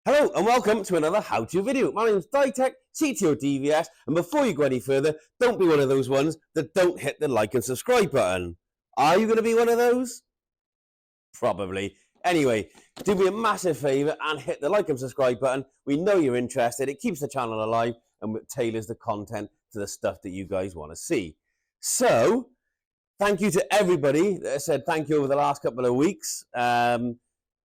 Hello and welcome to another how-to video. My name is DAITECH, CTO DVS, and before you go any further, don't be one of those ones that don't hit the like and subscribe button. Are you going to be one of those? Probably. Anyway, do me a massive favour and hit the like and subscribe button. We know you're interested. It keeps the channel alive and tailors the content to the stuff that you guys want to see. So, thank you to everybody that said thank you over the last couple of weeks.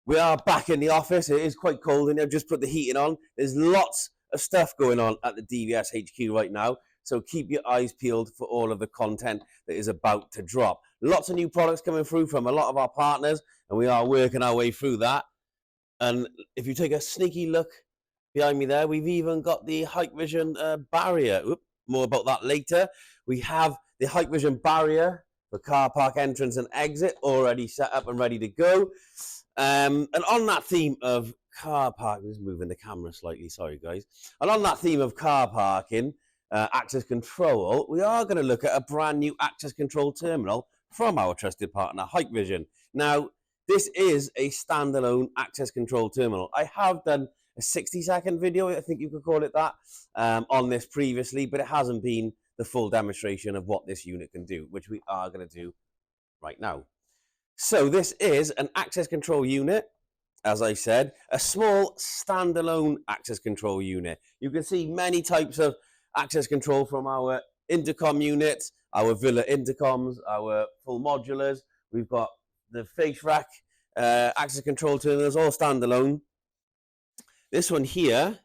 We are back in the office. It is quite cold in there. Just put the heating on. There's lots of stuff going on at the DVS HQ right now. So keep your eyes peeled for all of the content that is about to drop. Lots of new products coming through from a lot of our partners, and we are working our way through that. And if you take a sneaky look behind me there, we've even got the Hikvision barrier. More about that later. We have the Hikvision barrier for car park entrance and exit already set up and ready to go. And on that theme of car parking, just moving the camera slightly, sorry guys. And on that theme of car parking, access control, we are going to look at a brand new access control terminal from our trusted partner, Hikvision. Now, this is a standalone access control terminal. I have done a 60-second video, I think you could call it that, on this previously, but it hasn't been the full demonstration of what this unit can do, which we are going to do right now. So this is an access control unit, as I said, a small standalone access control unit. You can see many types of access control from our intercom units, our villa intercoms, our full modulars. We've got the face rack access control terminals, all standalone. This one here,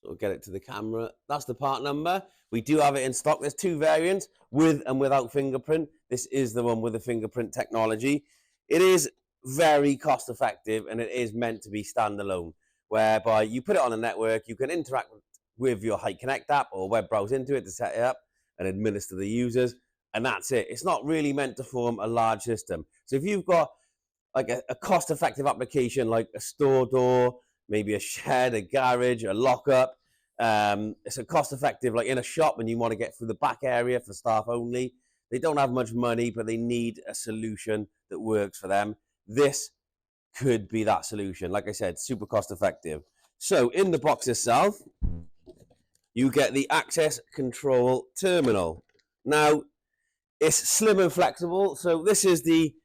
we'll get it to the camera. That's the part number. We do have it in stock. There's two variants, with and without fingerprint. This is the one with the fingerprint technology. It is very cost effective and it is meant to be standalone, whereby you put it on a network, you can interact with your HIK-Connect app or web browse into it to set it up and administer the users, and that's it. It's not really meant to form a large system. So if you've got like a cost effective application like a store door, maybe a shed, a garage, a lockup, it's a cost effective, like in a shop when you want to get through the back area for staff only. They don't have much money, but they need a solution that works for them. This could be that solution. Like I said, super cost effective. So in the box itself, you get the access control terminal. Now, it's slim and flexible. So this is the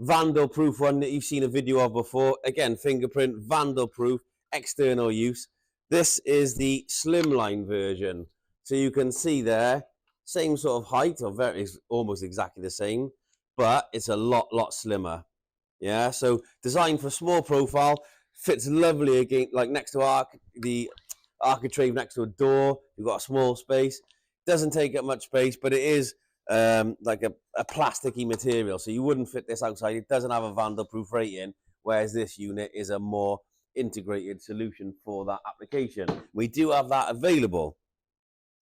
vandal proof one that you've seen a video of before. Again, fingerprint, vandal proof, external use. This is the slimline version. So you can see there, same sort of height, or almost exactly the same, but it's a lot slimmer. Yeah, so designed for small profile, fits lovely again, like next to the architrave next to a door. You've got a small space. Doesn't take up much space, but it is like a plasticky material, so you wouldn't fit this outside. It doesn't have a vandal proof rating, whereas this unit is a more integrated solution for that application. We do have that available.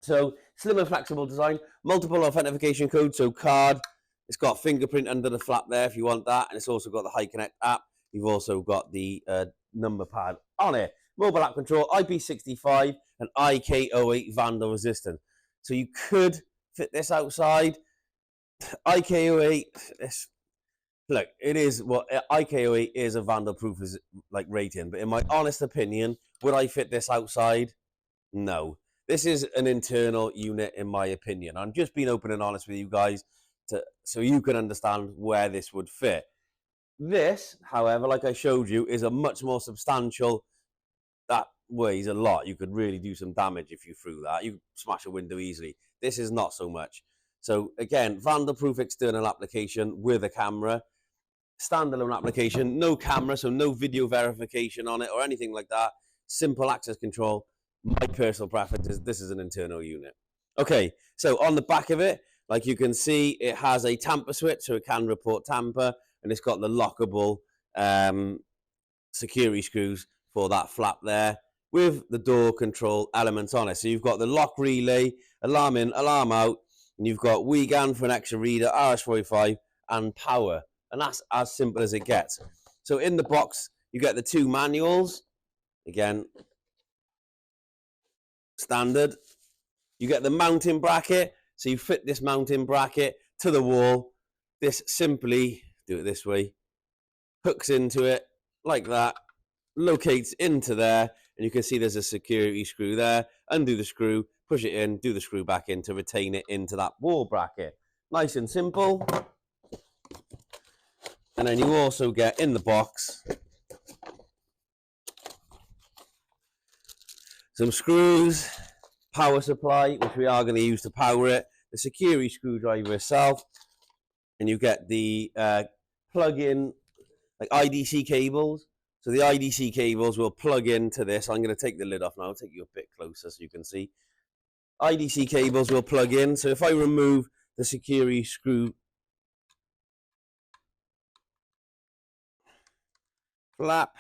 So slim and flexible design, multiple authentication codes, so card. It's got fingerprint under the flap there if you want that, and it's also got the HIK-Connect app. You've also got the number pad on it. Mobile app control, IP65 and IK08 vandal resistant. So you could fit this outside. IK08, look, it is what IK08 is a vandal proof like rating, but in my honest opinion, would I fit this outside? No. This is an internal unit in my opinion. I'm just being open and honest with you guys so you can understand where this would fit. This, however, like I showed you, is a much more substantial, that weighs a lot. You could really do some damage if you threw that. You could smash a window easily. This is not so much. So again, vandal-proof external application with a camera, standalone application, no camera, so no video verification on it or anything like that. Simple access control. My personal preference is this is an internal unit. Okay, so on the back of it, like you can see, it has a tamper switch, so it can report tamper, and it's got the lockable security screws for that flap there with the door control elements on it. So you've got the lock relay, alarm in, alarm out, and you've got WeGAN for an extra reader, RS-485, and power. And that's as simple as it gets. So in the box, you get the two manuals. Again, standard. You get the mounting bracket. So you fit this mounting bracket to the wall. This simply, do it this way, hooks into it like that, locates into there, and you can see there's a security screw there. Undo the screw, push it in, do the screw back in to retain it into that wall bracket. Nice and simple. And then you also get in the box some screws, power supply, which we are going to use to power it, the security screwdriver itself, and you get the plug-in like IDC cables. So the IDC cables will plug into this. I'm going to take the lid off now. I'll take you a bit closer so you can see. IDC cables will plug in. So if I remove the security screw flap,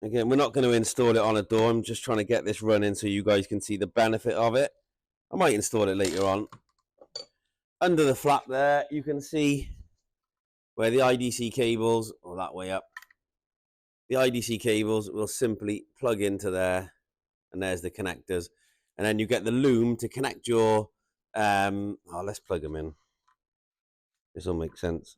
again, we're not going to install it on a door. I'm just trying to get this running so you guys can see the benefit of it. I might install it later on. Under the flap there, you can see where the IDC cables, or that way up, the IDC cables will simply plug into there, and there's the connectors. And then you get the loom to connect your, let's plug them in. This will make sense.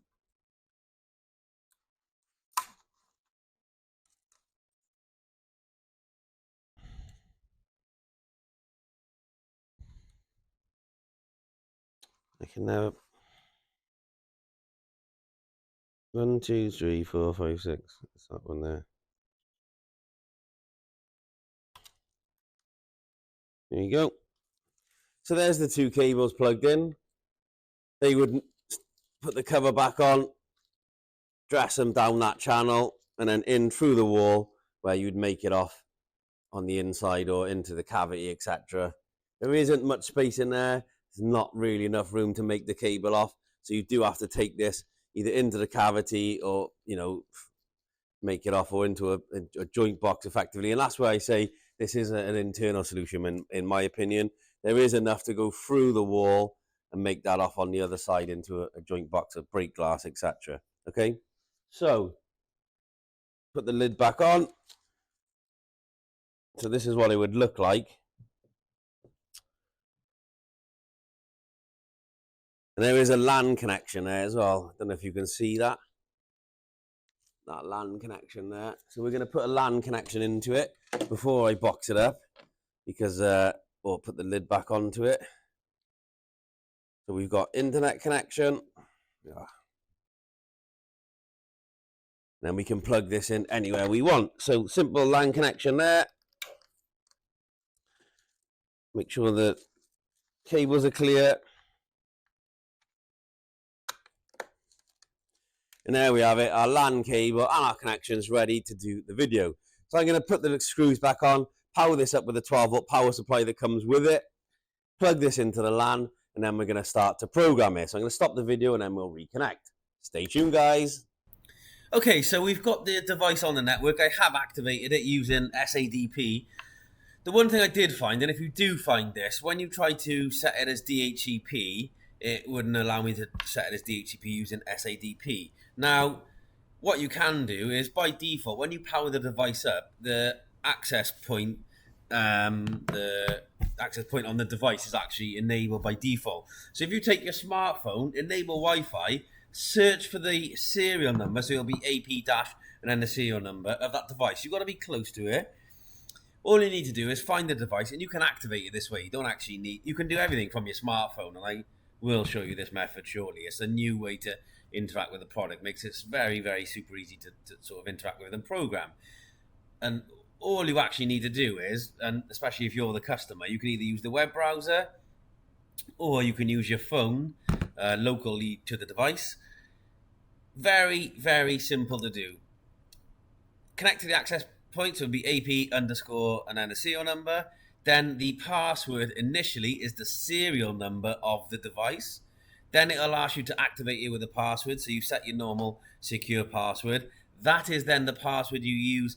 I can now 1, 2, 3, 4, 5, 6. That's that one there. There you go. So there's the two cables plugged in. They would put the cover back on, dress them down that channel, and then in through the wall where you'd make it off on the inside or into the cavity, etc. There isn't much space in there. There's not really enough room to make the cable off. So you do have to take this either into the cavity or, you know, make it off, or into a joint box effectively. And that's where I say this is an internal solution in my opinion. There is enough to go through the wall and make that off on the other side into a joint box of break glass, etc. Okay, so put the lid back on. So this is what it would look like. And there is a LAN connection there as well. I don't know if you can see that. That LAN connection there. So we're going to put a LAN connection into it before I box it up, because we'll put the lid back onto it. So we've got internet connection. Yeah. Then we can plug this in anywhere we want. So simple LAN connection there. Make sure the cables are clear. And there we have it, our LAN cable and our connections ready to do the video. So I'm going to put the screws back on, power this up with a 12-volt power supply that comes with it, plug this into the LAN, and then we're going to start to program it. So I'm going to stop the video and then we'll reconnect. Stay tuned, guys. Okay, so we've got the device on the network. I have activated it using SADP. The one thing I did find, and if you do find this, when you try to set it as DHCP, it wouldn't allow me to set it as DHCP using SADP. Now, what you can do is, by default, when you power the device up, the access point on the device is actually enabled by default. So if you take your smartphone, enable Wi-Fi, search for the serial number, so it'll be AP dash and then the serial number of that device. You've got to be close to it. All you need to do is find the device, and you can activate it this way. You don't actually need, you can do everything from your smartphone, and I will show you this method shortly. It's a new way to interact with the product. Makes it very, very super easy to sort of interact with and program. And all you actually need to do is, and especially if you're the customer, you can either use the web browser or you can use your phone locally to the device. Very, very simple to do. Connect to the access point, so it would be AP underscore and then the serial number. Then the password initially is the serial number of the device. Then it'll ask you to activate it with a password. So you set your normal secure password. That is then the password you use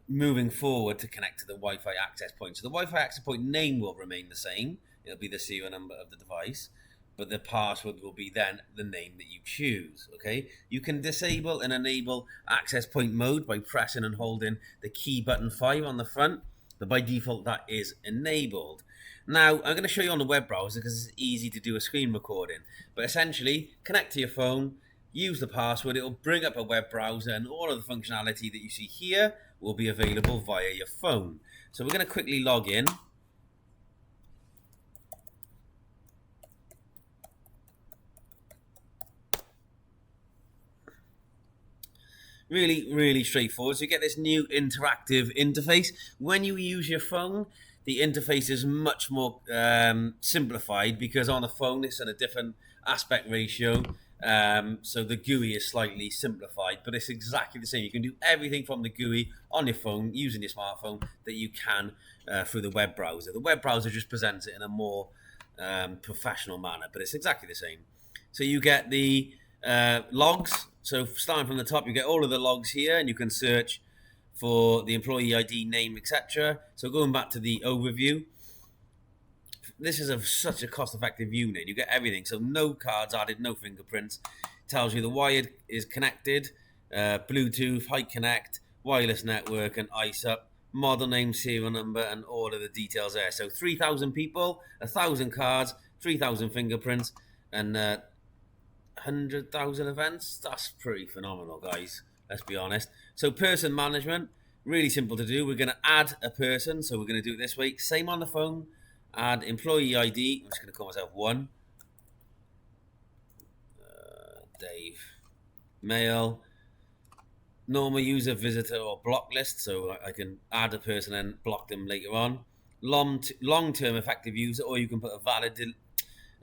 moving forward to connect to the Wi-Fi access point. So the Wi-Fi access point name will remain the same. It'll be the serial number of the device, but the password will be then the name that you choose. Okay, you can disable and enable access point mode by pressing and holding the key button 5 on the front, but by default that is enabled. Now, I'm going to show you on the web browser because it's easy to do a screen recording. But essentially, connect to your phone, use the password, it will bring up a web browser, and all of the functionality that you see here will be available via your phone. So we're going to quickly log in. Really straightforward. So you get this new interactive interface. When you use your phone, the interface is much more simplified because on a phone it's at a different aspect ratio. So the GUI is slightly simplified, but it's exactly the same. You can do everything from the GUI on your phone using your smartphone that you can through the web browser. The web browser just presents it in a more professional manner, but it's exactly the same. So you get the logs. So starting from the top, you get all of the logs here, and you can search for the employee ID, name, etc. So going back to the overview, this is such a cost-effective unit. You get everything. So no cards added, no fingerprints. Tells you the wired is connected, Bluetooth, HIK-Connect, wireless network, and ISUP, model name, serial number, and all of the details there. So 3,000 people, 1,000 cards, 3,000 fingerprints, and 100,000 events. That's pretty phenomenal, guys. Let's be honest. So person management, really simple to do. We're going to add a person. So we're going to do it this way. Same on the phone. Add employee ID. I'm just going to call myself 1. Dave. Male. Normal user, visitor, or block list. So I can add a person and block them later on. Long-term effective user, or you can put a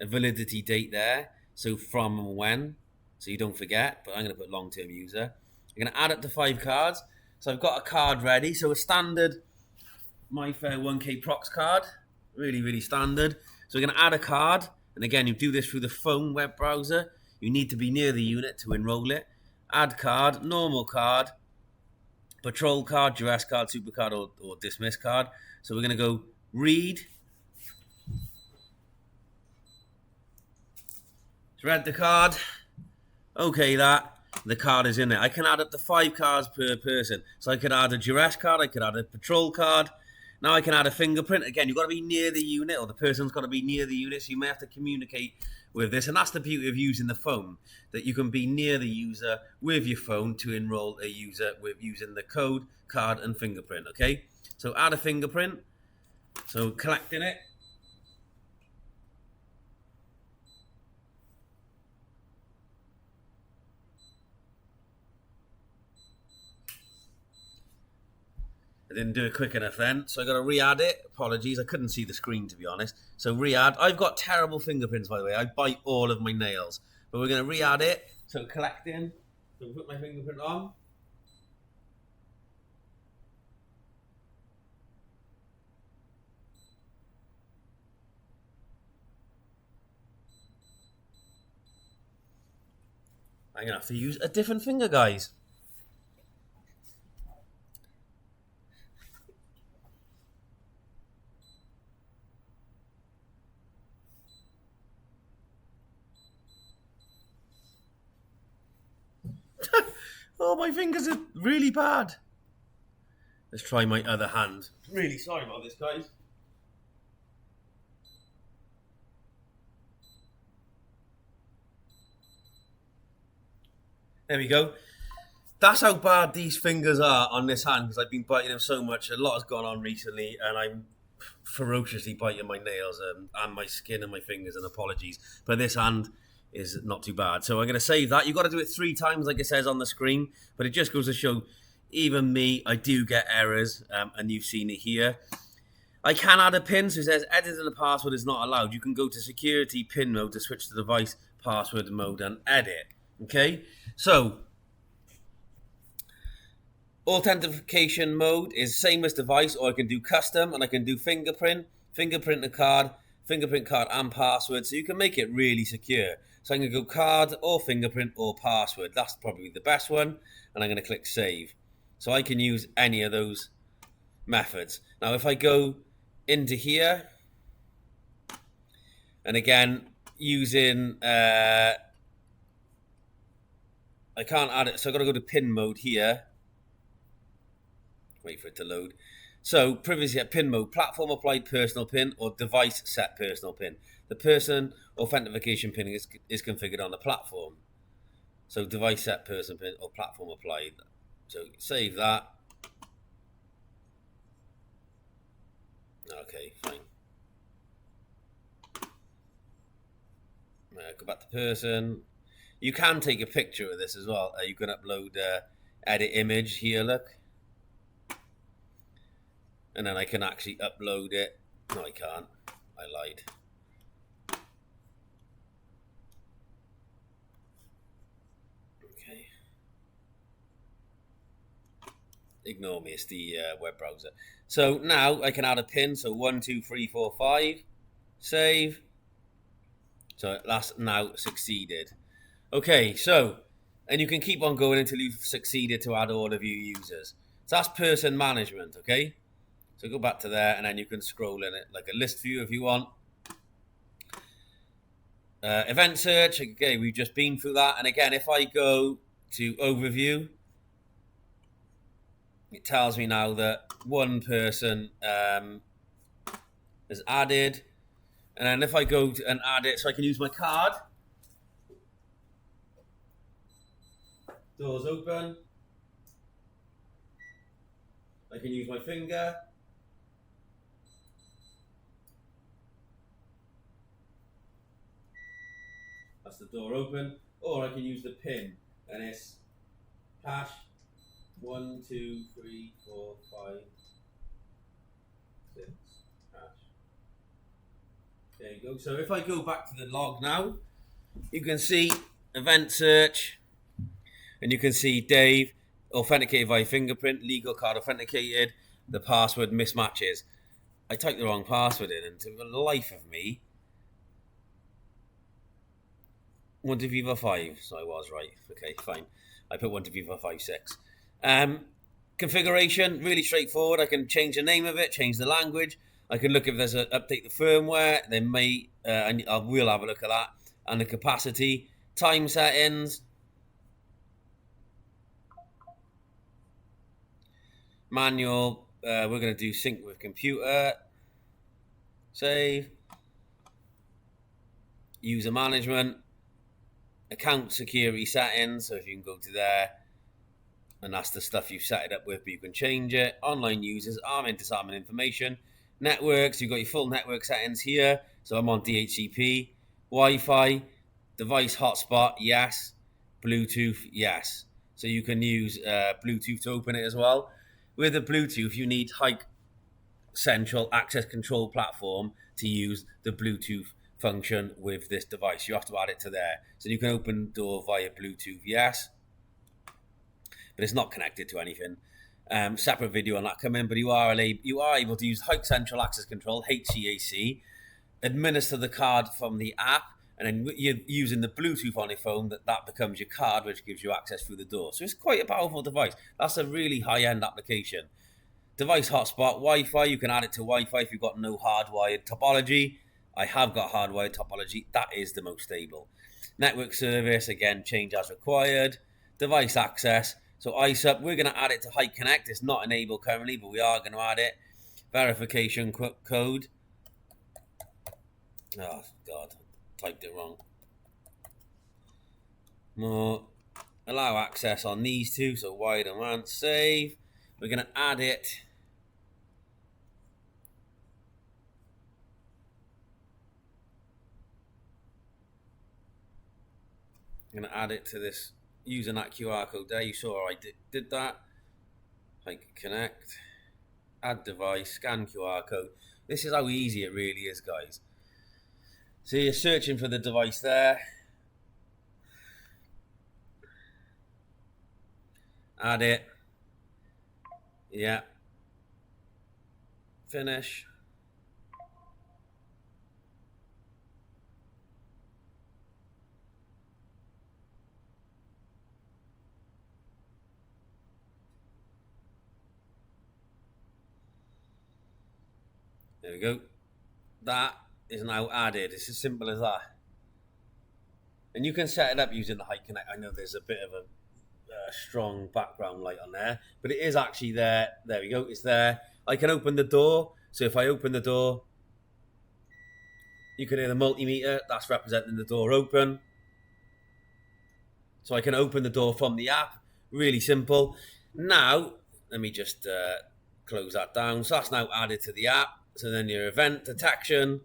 validity date there. So from and when, so you don't forget, but I'm going to put long-term user. I'm going to add up to 5 cards. So I've got a card ready. So a standard MyFair 1K Prox card, really standard. So we're going to add a card. And again, you do this through the phone web browser. You need to be near the unit to enroll it. Add card, normal card, patrol card, duress card, super card, or dismiss card. So we're going to go read. Read the card. Okay, the card is in there. I can add up to 5 cards per person. So I could add a duress card, I could add a patrol card. Now I can add a fingerprint. Again, you've got to be near the unit, or the person's got to be near the unit, so you may have to communicate with this. And that's the beauty of using the phone, that you can be near the user with your phone to enroll a user with using the code, card, and fingerprint, okay? So add a fingerprint. So collecting it. I didn't do it quick enough then, so I got to re-add it. Apologies, I couldn't see the screen, to be honest. So re-add. I've got terrible fingerprints, by the way. I bite all of my nails. But we're going to re-add it. So collecting. So put my fingerprint on. I'm going to have to use a different finger, guys. Oh, my fingers are really bad. Let's try my other hand. Really sorry about this, guys. There we go. That's how bad these fingers are on this hand, because I've been biting them so much. A lot has gone on recently, and I'm ferociously biting my nails and my skin and my fingers, and apologies. But this hand is not too bad. So I'm going to save that. You've got to do it 3 times like it says on the screen, but it just goes to show, even me, I do get errors, and you've seen it here. I can add a pin, so it says editing the password is not allowed. You can go to security pin mode to switch to device password mode and edit. Okay, so authentication mode is same as device, or I can do custom, and I can do fingerprint the card, fingerprint card, and password. So you can make it really secure. So I'm going to go card or fingerprint or password. That's probably the best one. And I'm going to click save. So I can use any of those methods. Now, if I go into here, and again, using, I can't add it. So I've got to go to pin mode here. Wait for it to load. So previously at pin mode, platform applied personal pin or device set personal pin. The person authentication pin is configured on the platform. So device set personal pin or platform applied. So save that. Okay, fine. Go back to person. You can take a picture of this as well. You can upload edit image here, look. And then I can actually upload it. No, I can't. I lied. Okay. Ignore me, it's the web browser. So now I can add a pin. So 1, 2, 3, 4, 5. Save. So that's now succeeded. Okay, so, and you can keep on going until you've succeeded to add all of your users. So that's person management, okay? So go back to there, and then you can scroll in it like a list view if you want. Event search, okay, we've just been through that. And again, if I go to overview, it tells me now that one person is added. And then if I go to and add it, so I can use my card. Doors open. I can use my finger. That's the door open. Or I can use the pin. And it's hash 1, 2, 3, 4, 5, 6 hash. There you go. So if I go back to the log now, you can see event search. And you can see Dave authenticated via fingerprint, legal card authenticated, the password mismatches. I typed the wrong password in, and to the life of me, 1 to Viva 5, so I was right. Okay, fine. I put 1 to Viva 5, 6. Configuration, really straightforward. I can change the name of it, change the language. I can look if there's update the firmware. They may, and I will have a look at that. And the capacity, time settings. Manual, we're going to do sync with computer. Save. User management. Account security settings. So if you can go to there, and that's the stuff you've set it up with, but you can change it. Online users, arming, disarming information. Networks, you've got your full network settings here. So I'm on DHCP. Wi-Fi. Device hotspot, yes. Bluetooth, yes. So you can use Bluetooth to open it as well. With the Bluetooth, you need HIK Central Access Control Platform to use the Bluetooth function with this device. You have to add it to there. So you can open the door via Bluetooth, yes. But it's not connected to anything. Separate video on that coming, but you are able to use HIK Central Access Control, HCAC, administer the card from the app, and then you're using the Bluetooth on your phone, that becomes your card, which gives you access through the door. So it's quite a powerful device. That's a really high-end application. Device hotspot, Wi-Fi, you can add it to Wi-Fi if you've got no hardwired topology. I have got hardwired topology. That is the most stable. Network service, again, change as required. Device access. So ISUP, we're going to add it to HIK-Connect. It's not enabled currently, but we are going to add it. Verification code. Oh, God. Typed it wrong. More. Allow access on these two, so wide and WAN. Save. We're going to add it. I'm going to add it to this, using that QR code there. You saw I did that. HIK-Connect. Add device, scan QR code. This is how easy it really is, guys. So you're searching for the device there. Add it. Yeah. Finish. There we go. That is now added. It's as simple as that. And you can set it up using the HIK-Connect. I know there's a bit of a strong background light on there, but it is actually there. There we go. It's there. I can open the door. So if I open the door, you can hear the multimeter. That's representing the door open. So I can open the door from the app. Really simple. Now, let me just close that down. So that's now added to the app. So then your event detection.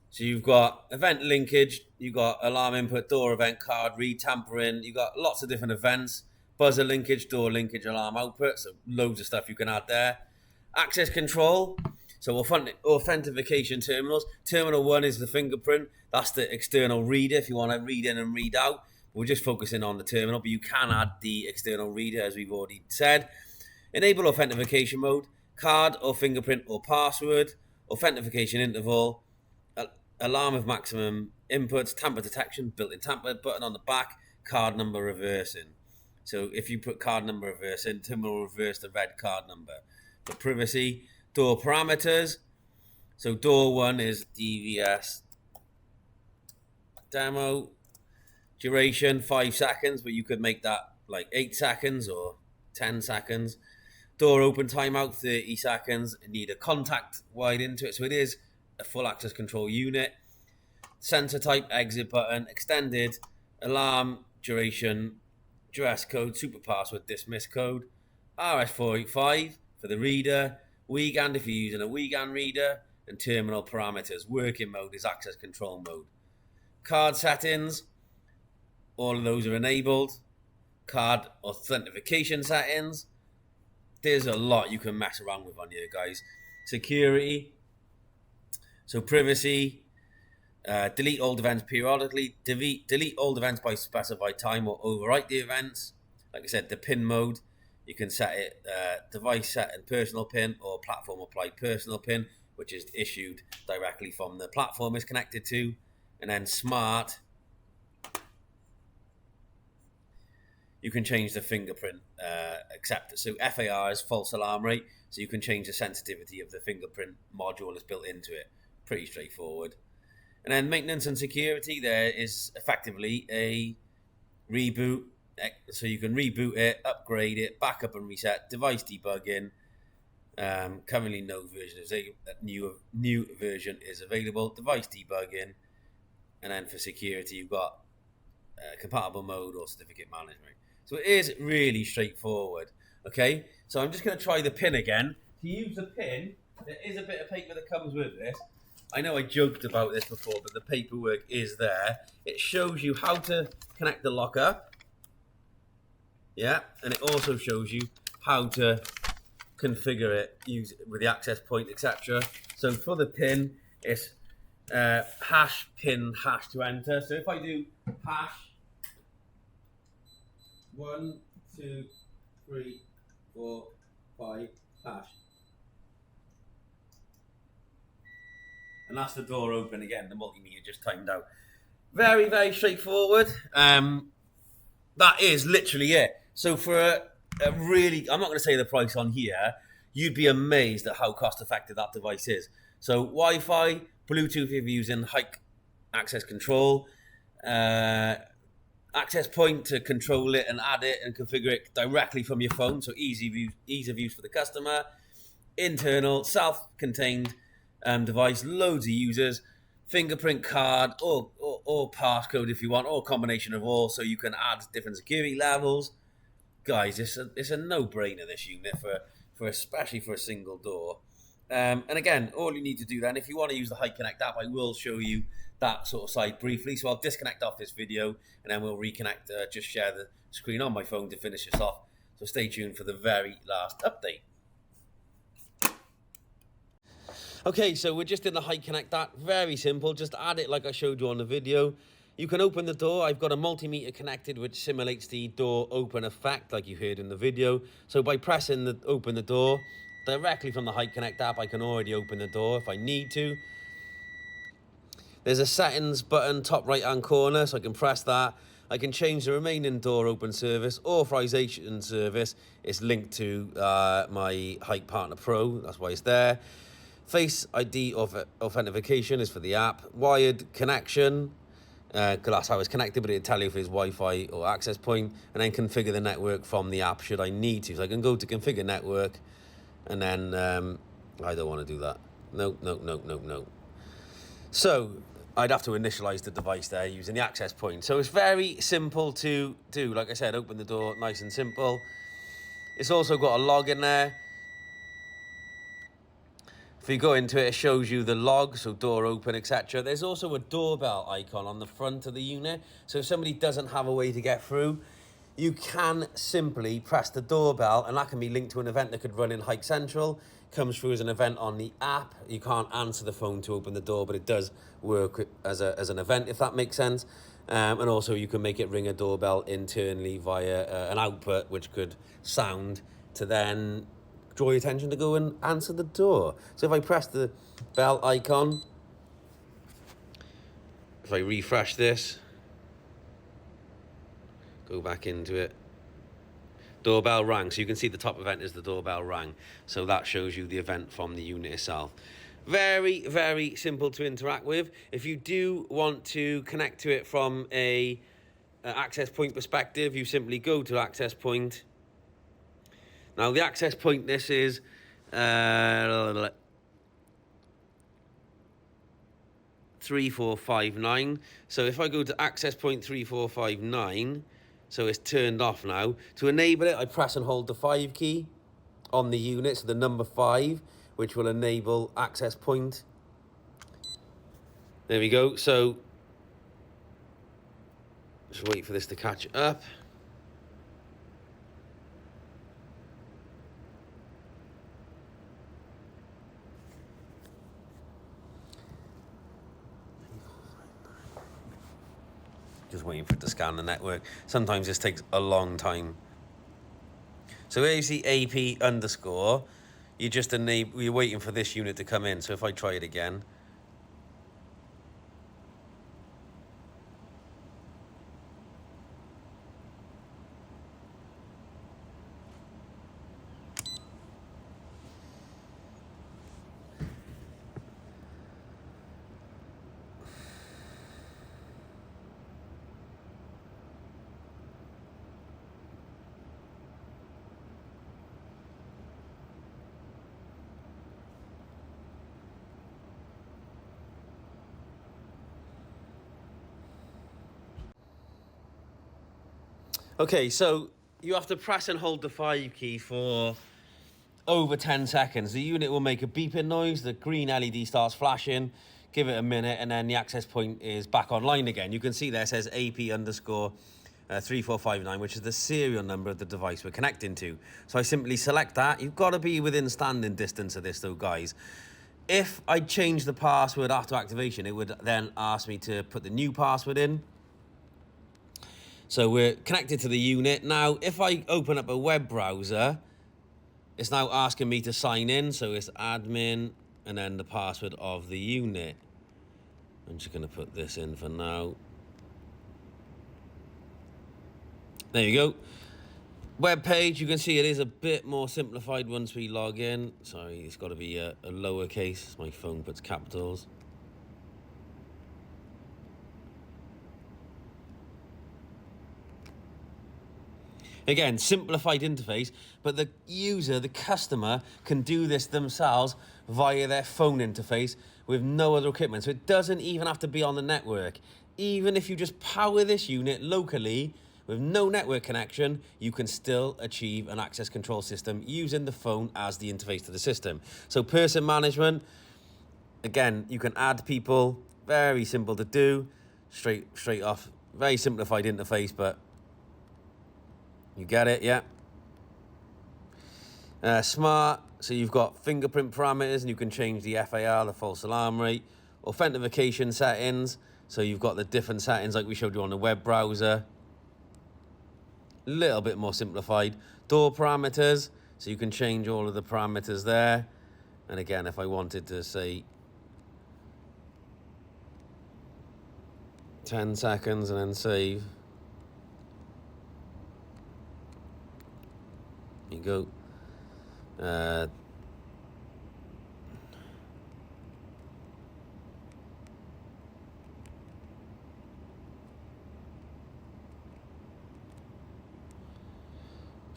So you've got event linkage, you've got alarm input, door event card, read, tampering. You've got lots of different events. Buzzer linkage, door linkage, alarm output. So loads of stuff you can add there. Access control. So authentication terminals. Terminal 1 is the fingerprint. That's the external reader if you want to read in and read out. We're just focusing on the terminal, but you can add the external reader as we've already said. Enable authentication mode, card or fingerprint or password, authentication interval, alarm of maximum inputs, tamper detection, built-in tamper button on the back, card number reversing. So if you put card number reverse in, terminal will reverse the red card number. For privacy, door parameters. So door 1 is DVS demo. Duration 5 seconds, but you could make that like 8 seconds or 10 seconds. Door open timeout 30 seconds. You need a contact wide into it, so it is a full access control unit. Sensor type, exit button, extended, alarm, duration, dress code, super password, dismiss code, RS485 for the reader, WeGAN if you're using a WeGAN reader, and terminal parameters. Working mode is access control mode. Card settings, all of those are enabled. Card authentication settings. There's a lot you can mess around with on here, guys. Security. So privacy. Delete old events periodically. Delete old events by specified time or overwrite the events. Like I said, the PIN mode. You can set it device set and personal PIN or platform applied personal PIN, which is issued directly from the platform it's connected to. And then smart. You can change the fingerprint acceptor. So FAR is false alarm rate. So you can change the sensitivity of the fingerprint module that's built into it. Pretty straightforward. And then maintenance and security, there is effectively a reboot. So you can reboot it, upgrade it, backup and reset, device debugging. Currently no version is new version is available. Device debugging. And then for security, you've got compatible mode or certificate management. So it is really straightforward. Okay, so I'm just going to try the pin again. To use the pin, there is a bit of paper that comes with this. I know I joked about this before, but the paperwork is there. It shows you how to connect the lock up. Yeah, and it also shows you how to configure it, use it with the access point, etc. So for the pin, it's hash pin hash to enter. So if I do hash 1, 2, 3, 4, 5 hash. And that's the door open again. The multimeter just timed out. Very, very straightforward. That is literally it. So for a really, I'm not going to say the price on here, you'd be amazed at how cost effective that device is. So Wi-Fi, Bluetooth if you're using HIK access control, access point to control it and add it and configure it directly from your phone. So ease of use for the customer. Internal, self-contained device, loads of users, fingerprint card or passcode if you want, or a combination of all, so you can add different security levels. Guys, it's a no-brainer, this unit, for especially for a single door. And again, all you need to do then, if you want to use the HIK-Connect app, I will show you that sort of side briefly. So I'll disconnect off this video and then we'll reconnect, just share the screen on my phone to finish this off. So stay tuned for the very last update. Okay, so we're just in the HIK-Connect app. Very simple. Just add it like I showed you on the video. You can open the door. I've got a multimeter connected which simulates the door open effect like you heard in the video. So by pressing open the door directly from the HIK-Connect app, I can already open the door if I need to. There's a settings button top right hand corner, so I can press that. I can change the remaining door open service, authorization service. It's linked to my HIK Partner Pro, that's why it's there. Face ID authentication is for the app. Wired connection, because that's how it's connected, but it'll tell you if it's Wi-Fi or access point, and then configure the network from the app should I need to. So I can go to configure network, And then I don't want to do that. No. So I'd have to initialize the device there using the access point. So it's very simple to do. Like I said, open the door, nice and simple. It's also got a log in there. If you go into it, it shows you the log, so door open, etc. There's also a doorbell icon on the front of the unit. So if somebody doesn't have a way to get through, you can simply press the doorbell, and that can be linked to an event that could run in Hike Central. Comes through as an event on the app. You can't answer the phone to open the door, but it does work as an event, if that makes sense. And also you can make it ring a doorbell internally via an output, which could sound to then draw your attention to go and answer the door. So if I press the bell icon, if I refresh this, go back into it, doorbell rang. So you can see the top event is the doorbell rang. So that shows you the event from the unit itself. Very, very simple to interact with. If you do want to connect to it from a access point perspective, you simply go to access point. Now the access point, this is 3459. So if I go to access point 3459, so it's turned off now. To enable it, I press and hold the 5 key on the unit, so the number 5, which will enable access point. There we go. So just wait for this to catch up. Just waiting for it to scan the network. Sometimes this takes a long time. So here you see AP underscore. You're waiting for this unit to come in. So if I try it again. Okay, so you have to press and hold the 5 key for over 10 seconds. The unit will make a beeping noise, the green LED starts flashing, give it a minute, and then the access point is back online again. You can see there it says AP underscore 3459, which is the serial number of the device we're connecting to. So I simply select that. You've got to be within standing distance of this though, guys. If I change the password after activation, it would then ask me to put the new password in. So we're connected to the unit. Now, if I open up a web browser, it's now asking me to sign in. So it's admin and then the password of the unit. I'm just going to put this in for now. There you go. Web page, you can see it is a bit more simplified once we log in. Sorry, it's got to be a lowercase. My phone puts capitals. Again, simplified interface, but the user, the customer, can do this themselves via their phone interface with no other equipment. So it doesn't even have to be on the network. Even if you just power this unit locally with no network connection, you can still achieve an access control system using the phone as the interface to the system. So person management, again, you can add people, very simple to do, straight off, very simplified interface, but you get it, yeah. Smart, so you've got fingerprint parameters, and you can change the FAR, the false alarm rate. Authentication settings, so you've got the different settings like we showed you on the web browser. A little bit more simplified. Door parameters, so you can change all of the parameters there. And again, if I wanted to say 10 seconds and then save. You go.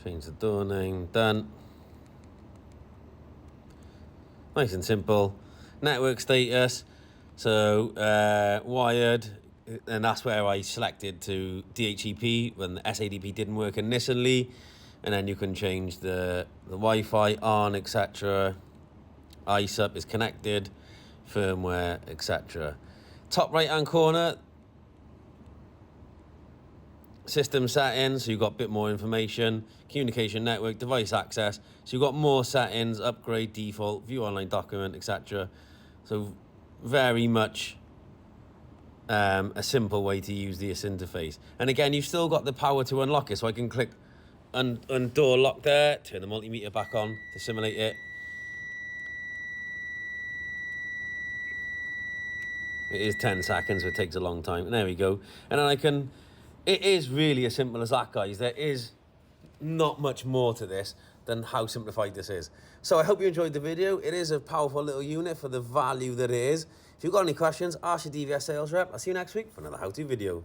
Change the door name, done. Nice and simple. Network status, so wired, and that's where I selected to DHCP when the SADP didn't work initially, and then you can change the Wi-Fi on, etc. ISUP is connected, firmware, etc. Top right hand corner, system settings, so you've got a bit more information. Communication network, device access, so you've got more settings, upgrade, default, view online document, etc. So very much a simple way to use this interface. And again, you've still got the power to unlock it, so I can click door lock there, turn the multimeter back on to simulate it. It is 10 seconds, so it takes a long time. And there we go. And then I can, it is really as simple as that, guys. There is not much more to this than how simplified this is. So I hope you enjoyed the video. It is a powerful little unit for the value that it is. If you've got any questions, ask your DVS sales rep. I'll see you next week for another how-to video.